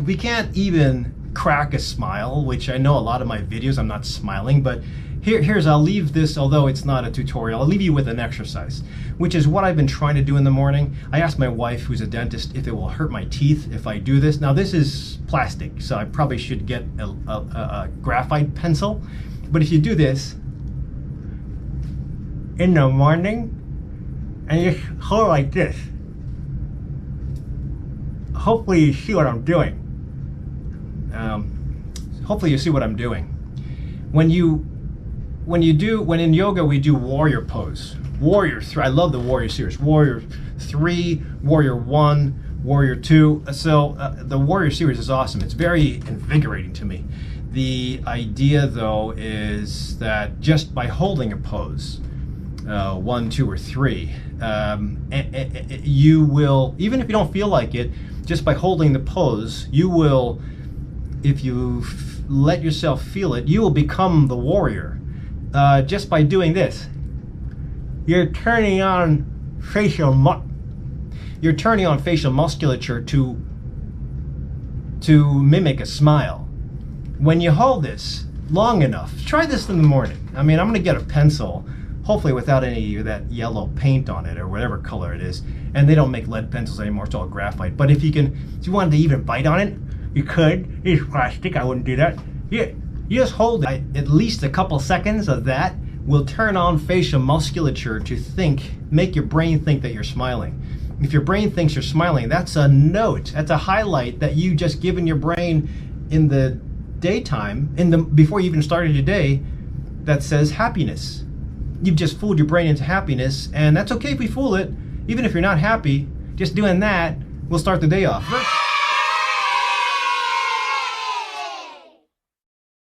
we can't even crack a smile, which I know a lot of my videos I'm not smiling, but here's, I'll leave this, although it's not a tutorial, I'll leave you with an exercise, which is what I've been trying to do in the morning. I asked my wife, who's a dentist, if it will hurt my teeth if I do this. Now this is plastic, so I probably should get a graphite pencil, but if you do this in the morning and you just hold like this, hopefully you see what I'm doing. Hopefully you see what I'm doing. When in yoga we do warrior pose. Warrior 3, I love the warrior series. Warrior 3, warrior 1, warrior 2. So the warrior series is awesome. It's very invigorating to me. The idea though is that just by holding a pose, 1, 2, or 3, you will, even if you don't feel like it, just by holding the pose, you will, if you let yourself feel it, you will become the warrior. Just by doing this, you're turning on facial musculature to mimic a smile. When you hold this long enough, try this in the morning. I mean, I'm gonna get a pencil, hopefully without any of that yellow paint on it or whatever color it is. And they don't make lead pencils anymore, it's all graphite. But if you wanted to even bite on it, you could. It's plastic, I wouldn't do that. You just hold it. At least a couple seconds of that will turn on facial musculature to make your brain think that you're smiling. If your brain thinks you're smiling, that's a note, that's a highlight that you just given your brain in the daytime, before you even started your day, that says happiness. You've just fooled your brain into happiness, and that's okay if we fool it. Even if you're not happy, just doing that will start the day off.